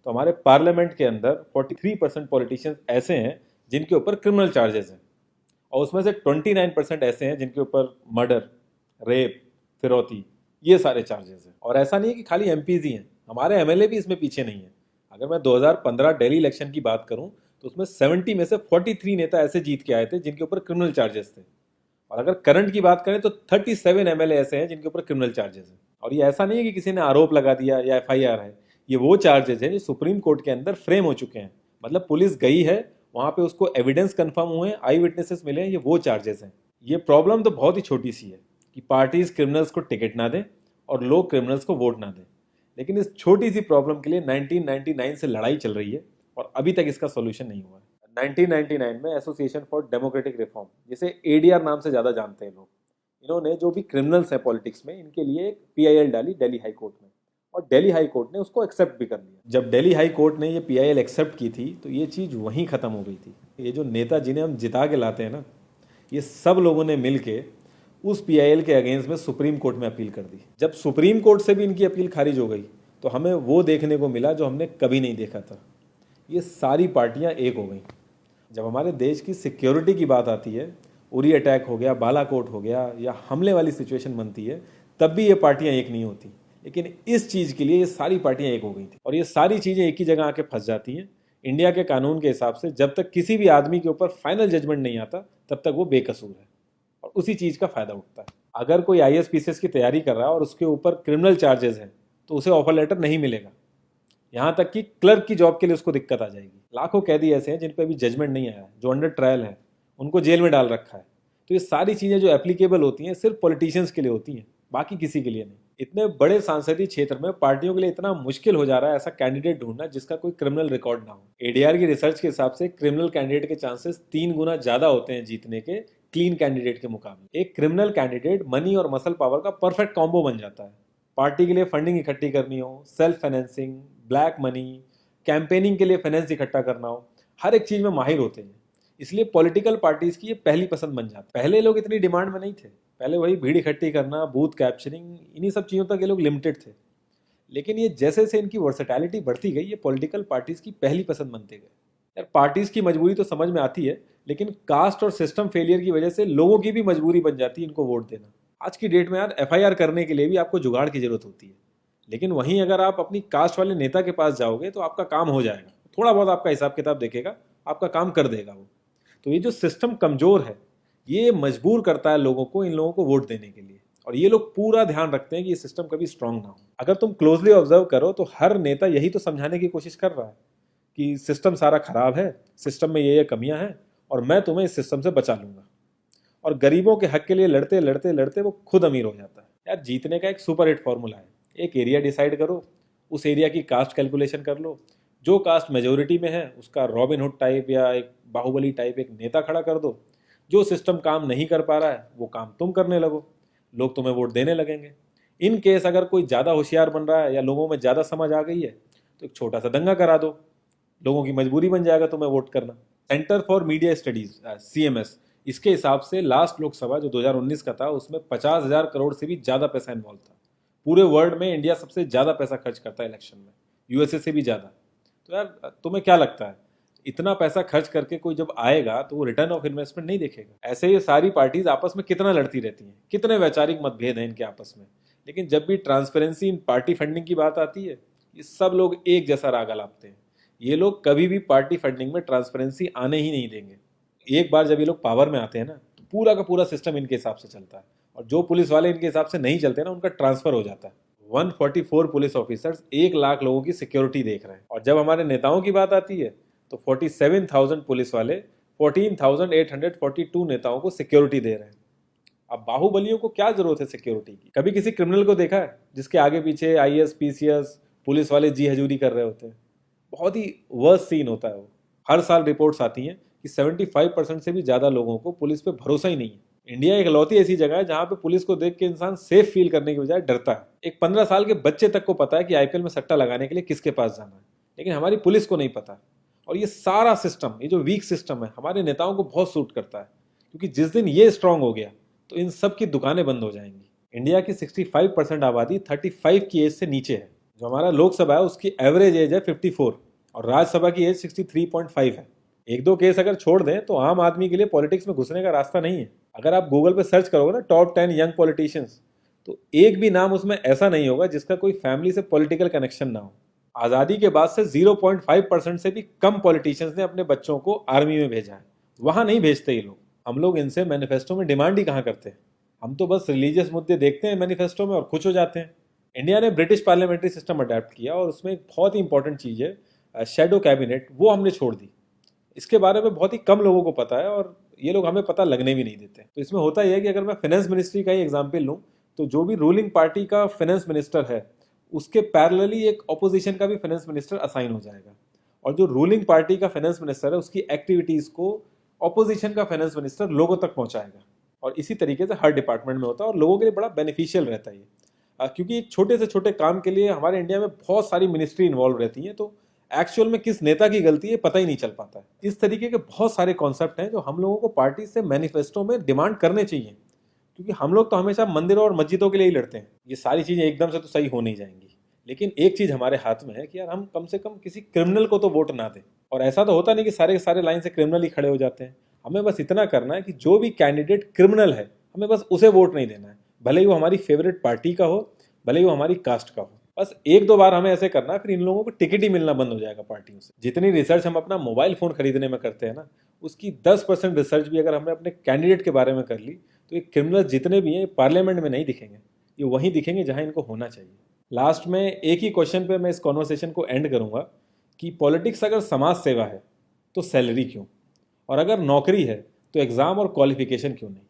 तो हमारे पार्लियामेंट के अंदर 43% पॉलिटिशियंस ऐसे हैं जिनके ऊपर क्रिमिनल चार्जेस हैं, और उसमें से 29% ऐसे हैं जिनके ऊपर मर्डर, रेप, फिरौती, ये सारे चार्जेस हैं। और ऐसा नहीं है कि खाली एमपीज ही हैं, हमारे एमएलए भी इसमें पीछे नहीं है। अगर मैं 2015 दिल्ली इलेक्शन की बात करूं तो उसमें 70 में से 43 नेता ऐसे जीत के आए थे जिनके ऊपर क्रिमिनल चार्जेस थे। और अगर करंट की बात करें तो 37 एमएलए ऐसे हैं जिनके ऊपर क्रिमिनल चार्जेस हैं। और ये ऐसा नहीं है कि किसी ने आरोप लगा दिया या एफआईआर है, ये वो चार्जेस हैं जो सुप्रीम कोर्ट के अंदर फ्रेम हो चुके हैं। मतलब पुलिस गई है वहां पे, उसको एविडेंस कंफर्म हुए, आई विटनेसेस मिले हैं, ये वो चार्जेस हैं। ये प्रॉब्लम तो बहुत ही छोटी सी है कि पार्टीज क्रिमिनल्स को टिकट ना दें और लोग क्रिमिनल्स को वोट ना दें, लेकिन इस छोटी सी प्रॉब्लम के लिए 1999 से लड़ाई चल रही है और अभी तक इसका सोल्यूशन नहीं हुआ है। 1999 में एसोसिएशन फॉर डेमोक्रेटिक रिफॉर्म, जिसे एडीआर नाम से ज़्यादा जानते हैं लोग, इन्होंने जो भी क्रिमिनल्स हैं पॉलिटिक्स में, इनके लिए एक पीआईएल डाली दिल्ली हाई कोर्ट में, और दिल्ली हाई कोर्ट ने उसको एक्सेप्ट भी कर लिया। जब दिल्ली हाई कोर्ट ने ये पीआईएल एक्सेप्ट की थी तो ये चीज़ वहीं ख़त्म हो गई थी। ये जो नेता जिन्हें हम जिता के लाते हैं ना, ये सब लोगों ने मिल के उस पीआईएल के अगेंस्ट में सुप्रीम कोर्ट में अपील कर दी। जब सुप्रीम कोर्ट से भी इनकी अपील खारिज हो गई तो हमें वो देखने को मिला जो हमने कभी नहीं देखा था, ये सारी पार्टियां एक हो गई। जब हमारे देश की सिक्योरिटी की बात आती है, उरी अटैक हो गया, बालाकोट हो गया, या हमले वाली सिचुएशन बनती है, तब भी ये पार्टियां एक नहीं होती। लेकिन इस चीज़ के लिए ये सारी पार्टियां एक हो गई थी, और ये सारी चीज़ें एक ही जगह आके फंस जाती हैं। इंडिया के कानून के हिसाब से जब तक किसी भी आदमी के ऊपर फाइनल जजमेंट नहीं आता तब तक वो बेकसूर है, और उसी चीज़ का फायदा उठता है। अगर कोई आईएएस की तैयारी कर रहा है और उसके ऊपर क्रिमिनल चार्जेस हैं तो उसे ऑफर लेटर नहीं मिलेगा। यहाँ तक कि क्लर्क की जॉब के लिए उसको दिक्कत आ जाएगी। लाखों कैदी ऐसे हैं जिन पर अभी जजमेंट नहीं आया है, जो अंडर ट्रायल है, उनको जेल में डाल रखा है। तो ये सारी चीज़ें जो एप्लीकेबल होती हैं सिर्फ पॉलिटिशियंस के लिए होती हैं, बाकी किसी के लिए नहीं। इतने बड़े सांसदीय क्षेत्र में पार्टियों के लिए इतना मुश्किल हो जा रहा है ऐसा कैंडिडेट ढूंढना जिसका कोई क्रिमिनल रिकॉर्ड ना हो। एडीआर की रिसर्च के हिसाब से क्रिमिनल कैंडिडेट के चांसेस 3 गुना ज्यादा होते हैं जीतने के क्लीन कैंडिडेट के मुकाबले। एक क्रिमिनल कैंडिडेट मनी और मसल पावर का परफेक्ट कॉम्बो बन जाता है। पार्टी के लिए फंडिंग इकट्ठी करनी हो, self financing, black money, campaigning के लिए फाइनेंस इकट्ठा करना हो, हर एक चीज में माहिर होते हैं। इसलिए पॉलिटिकल पार्टीज की ये पहली पसंद बन जाती है। पहले लोग इतनी डिमांड में नहीं थे, पहले वही भीड़ इकट्ठी करना, बूथ कैप्चरिंग, इन्हीं सब चीज़ों तक ये लोग लिमिटेड थे। लेकिन ये जैसे जैसे इनकी वर्सेटैलिटी बढ़ती गई, ये पॉलिटिकल पार्टीज की पहली पसंद बनते गए। यार पार्टीज की मजबूरी तो समझ में आती है, लेकिन कास्ट और सिस्टम फेलियर की वजह से लोगों की भी मजबूरी बन जाती है इनको वोट देना। आज की डेट में यार एफआईआर करने के लिए भी आपको जुगाड़ की जरूरत होती है, लेकिन वहीं अगर आप अपनी कास्ट वाले नेता के पास जाओगे तो आपका काम हो जाएगा, थोड़ा बहुत आपका हिसाब किताब देखेगा, आपका काम कर देगा वो। तो ये जो सिस्टम कमजोर है ये मजबूर करता है लोगों को इन लोगों को वोट देने के लिए, और ये लोग पूरा ध्यान रखते हैं कि ये सिस्टम कभी स्ट्रांग ना हो। अगर तुम क्लोजली ऑब्जर्व करो तो हर नेता यही तो समझाने की कोशिश कर रहा है कि सिस्टम सारा खराब है, सिस्टम में ये कमियां हैं और मैं तुम्हें इस सिस्टम से बचा लूंगा। और गरीबों के हक के लिए लड़ते लड़ते लड़ते वो खुद अमीर हो जाता है। यार जीतने का एक सुपर हिट फॉर्मूला है, एक एरिया डिसाइड करो, उस एरिया की कास्ट कैलकुलेशन कर लो, जो कास्ट मेजोरिटी में है उसका रॉबिन हुड टाइप या एक बाहुबली टाइप एक नेता खड़ा कर दो, जो सिस्टम काम नहीं कर पा रहा है वो काम तुम करने लगो, लोग तुम्हें वोट देने लगेंगे। इन केस अगर कोई ज़्यादा होशियार बन रहा है या लोगों में ज़्यादा समझ आ गई है तो एक छोटा सा दंगा करा दो, लोगों की मजबूरी बन जाएगा तुम्हें वोट करना। Centre for media studies CMS, इसके हिसाब से लास्ट लोकसभा जो 2019 का था उसमें 50,000 करोड़ से भी ज़्यादा पैसा इन्वॉल्व था। पूरे वर्ल्ड में इंडिया सबसे ज़्यादा पैसा खर्च करता है इलेक्शन में, यूएसए से भी ज़्यादा। तो यार तुम्हें क्या लगता है इतना पैसा खर्च करके कोई जब आएगा तो वो रिटर्न ऑफ इन्वेस्टमेंट नहीं देखेगा? ऐसे ये सारी पार्टीज आपस में कितना लड़ती रहती हैं, कितने वैचारिक मतभेद हैं इनके आपस में, लेकिन जब भी ट्रांसपेरेंसी इन पार्टी फंडिंग की बात आती है ये सब लोग एक जैसा राग अलापते हैं। ये लोग कभी भी पार्टी फंडिंग में ट्रांसपेरेंसी आने ही नहीं देंगे। एक बार जब ये लोग पावर में आते हैं ना तो पूरा का पूरा सिस्टम इनके हिसाब से चलता है, और जो पुलिस वाले इनके हिसाब से नहीं चलते ना उनका ट्रांसफर हो जाता है। 144 पुलिस ऑफिसर्स 1 लाख लोगों की सिक्योरिटी देख रहे हैं, और जब हमारे नेताओं की बात आती है तो 47,000 पुलिस वाले 14,842 नेताओं को सिक्योरिटी दे रहे हैं। अब बाहुबलियों को क्या जरूरत है सिक्योरिटी की? कभी किसी क्रिमिनल को देखा है जिसके आगे पीछे आईएएस पीसीएस पुलिस वाले जी हजूरी कर रहे होते हैं? बहुत ही वर्स्ट सीन होता है वो। हर साल रिपोर्ट्स आती हैं कि 75% से भी ज्यादा लोगों को पुलिस पे भरोसा ही नहीं है। इंडिया एक लौती ऐसी जगह है जहां पे पुलिस को देख के इंसान सेफ फील करने की बजाय डरता है। एक 15 साल के बच्चे तक को पता है कि आईपीएल में सट्टा लगाने के लिए किसके पास जाना है, लेकिन हमारी पुलिस को नहीं पता। और ये सारा सिस्टम, ये जो वीक सिस्टम है, हमारे नेताओं को बहुत सूट करता है, क्योंकि जिस दिन ये स्ट्रांग हो गया तो इन सब की दुकानें बंद हो जाएंगी। इंडिया की 65% आबादी 35 की एज से नीचे है, जो हमारा लोकसभा है उसकी एवरेज एज है 54 और राज्यसभा की एज 63.5 है। एक दो केस अगर छोड़ दें तो आम आदमी के लिए पॉलिटिक्स में घुसने का रास्ता नहीं है। अगर आप गूगल पे सर्च करोगे ना टॉप 10 यंग पॉलिटिशियंस, तो एक भी नाम उसमें ऐसा नहीं होगा जिसका कोई फैमिली से पॉलिटिकल कनेक्शन ना हो। आज़ादी के बाद से 0.5% से भी कम पॉलिटिशियंस ने अपने बच्चों को आर्मी में भेजा है। वहाँ नहीं भेजते ये लोग। हम लोग इनसे मैनिफेस्टो में डिमांड ही कहाँ करते हैं। हम तो बस रिलीजियस मुद्दे देखते हैं मैनिफेस्टो में और खुश हो जाते हैं। इंडिया ने ब्रिटिश पार्लियामेंट्री सिस्टम अडेप्ट किया और उसमें एक बहुत ही इंपॉर्टेंट चीज़ है शेडो कैबिनेट, वो हमने छोड़ दी। इसके बारे में बहुत ही कम लोगों को पता है और ये लोग हमें पता लगने भी नहीं देते। तो इसमें होता यह है कि अगर मैं फाइनेंस मिनिस्ट्री का ही एग्जाम्पल लूँ तो जो भी रूलिंग पार्टी का फाइनेंस मिनिस्टर है उसके पैरेलली एक ऑपोजिशन का भी फाइनेंस मिनिस्टर असाइन हो जाएगा और जो रूलिंग पार्टी का फाइनेंस मिनिस्टर है उसकी एक्टिविटीज़ को ऑपोजिशन का फाइनेंस मिनिस्टर लोगों तक पहुंचाएगा। और इसी तरीके से हर डिपार्टमेंट में होता है और लोगों के लिए बड़ा बेनिफिशियल रहता है ये। क्योंकि एक छोटे से छोटे काम के लिए हमारे इंडिया में बहुत सारी मिनिस्ट्री इन्वॉल्व रहती हैं, तो एक्चुअल में किस नेता की गलती है पता ही नहीं चल पाता है। इस तरीके के बहुत सारे कॉन्सेप्ट हैं जो हम लोगों को पार्टी से मैनिफेस्टो में डिमांड करने चाहिए, क्योंकि हम लोग तो हमेशा मंदिरों और मस्जिदों के लिए ही लड़ते हैं। ये सारी चीज़ें एकदम से तो सही हो नहीं जाएंगी, लेकिन एक चीज़ हमारे हाथ में है कि यार हम कम से कम किसी क्रिमिनल को तो वोट ना दें। और ऐसा तो होता नहीं कि सारे के सारे लाइन से क्रिमिनल ही खड़े हो जाते हैं। हमें बस इतना करना है कि जो भी कैंडिडेट क्रिमिनल है हमें बस उसे वोट नहीं देना है, भले ही वो हमारी फेवरेट पार्टी का हो, भले ही वो हमारी कास्ट का हो। बस एक दो बार हमें ऐसे करना है, फिर इन लोगों को टिकट ही मिलना बंद हो जाएगा पार्टियों से। जितनी रिसर्च हम अपना मोबाइल फोन खरीदने में करते हैं ना, उसकी 10% रिसर्च भी अगर हमने अपने कैंडिडेट के बारे में कर ली तो ये क्रिमिनल जितने भी हैं पार्लियामेंट में नहीं दिखेंगे, ये वहीं दिखेंगे जहां इनको होना चाहिए। लास्ट में एक ही क्वेश्चन पे मैं इस कॉन्वर्सेशन को एंड करूंगा कि पॉलिटिक्स अगर समाज सेवा है तो सैलरी क्यों, और अगर नौकरी है तो एग्जाम और क्वालिफिकेशन क्यों नहीं।